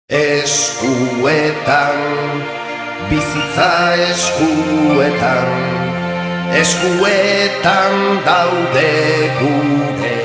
Eskuetan, bizitza eskuetan, eskuetan daude gure.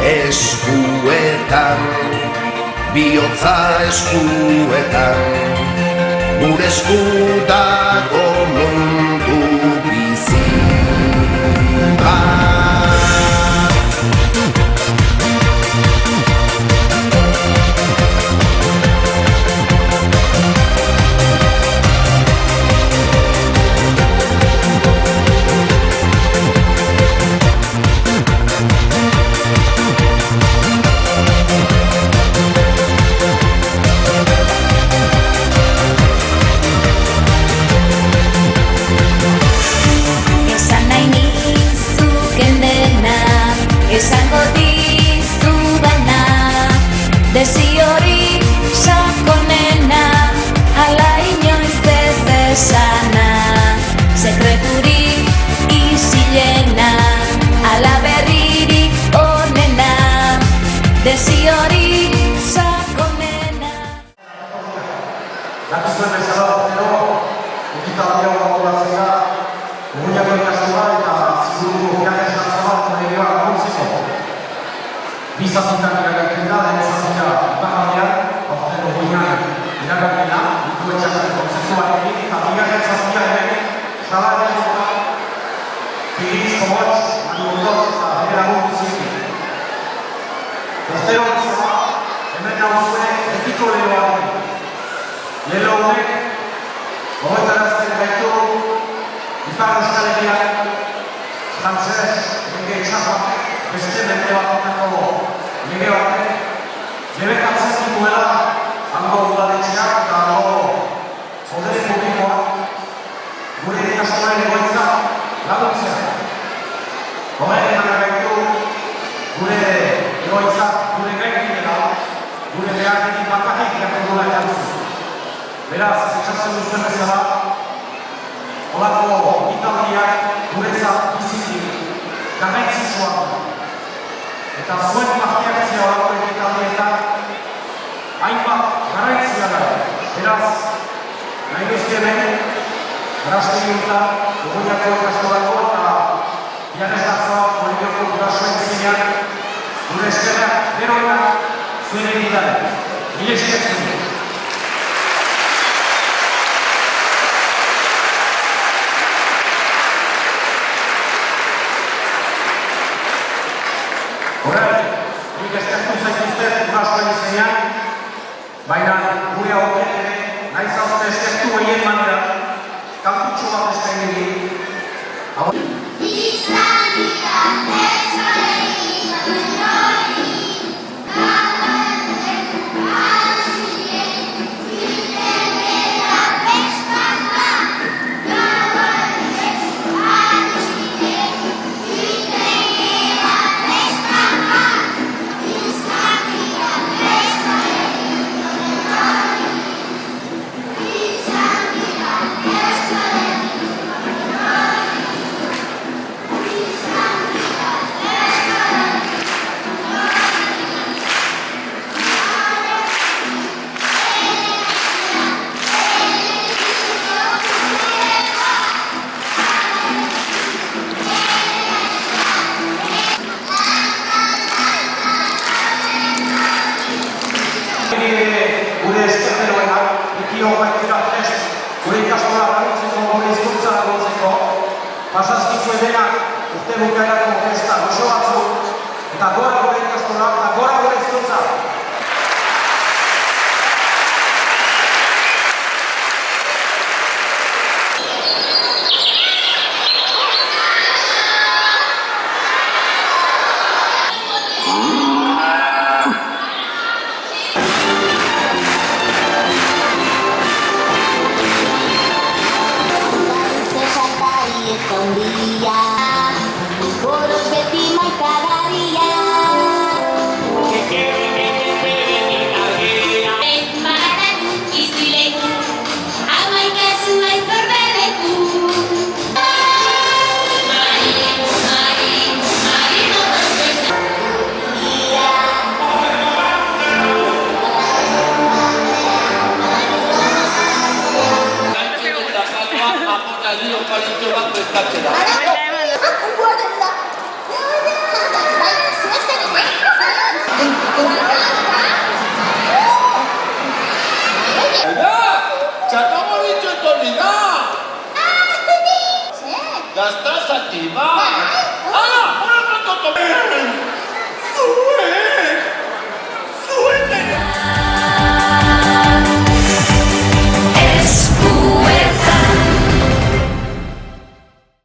Eskuetan, bihotza eskuetan, gure esku dago mundu bizi bat. Esango dizudana, desiorik sakonena, ala inoiz ez esana, sekreturik isilena, ala berririk onena, desiorik sakonena. Dakizuen bezala urtero, ekitaldia antolatzen da, Urruñako ikastua eta Ziburuko Biakes Nazionalko legeak laguntzeko. Bi zatitan iragartzen da, lehen zatia iparraldean, aurten Urruñan iragarpena, ditu etxakaren konzeptuarekin, eta bigarren zatia ere, salarekoa, Piriz, Komotx, Manibondot eta bere lagun guztiekin. Urtero bezala, hemen nauzue etiko leloarekin. Lelo honek, horretarazten gaitu, Ipar Euskal Herriak, frantzez, lege etxapak, beste bende batetako lege batek, debekatzen dituela, hango udaletxeak eta hango podere publikoak, gure ikastolen egoitza laguntzea. Horretan gaitu, gure egoitza, gure gaitik dela, gure beharretik bakarrik jakondula erantzun. Beraz, etxatzen duzuen bezala, holako italdiak guretzat bizitik garrantzitsua. Eta zuen parte hartzea holako ekitaldietan hainbat garrantzia da. Beraz, nahi duzuen hemen, Arrastegirta, Urruñako ikastolako eta Llanes Garzabal Kolegioko gurasoen izenean, gure eskerrak berona zuen egitare. Mila esker zuen. Horrek, nik eskertu zaituztet gurasoen izenean, baina gure aurten ere, nahi zauzte eskertu horien manera, kantutxo bat eskaini egin. Gure eskerteroenak, ekio baitira prest, gure ikastola balitzeko, gure hizkuntza laguntzeko, pasazkizue denak urte bukaerako festa goxo batzuk, eta gora gure ikastola, eta gora gure hizkuntza. Boros beti maitagaria. Maratu izileku, hamaika zuaiz berbeleku. ¡Ya estamos dicho en comunidad! ¡Ya estás activada! ¡Hala! ¡Ahora no toco! ¡Sube! ¡Sube!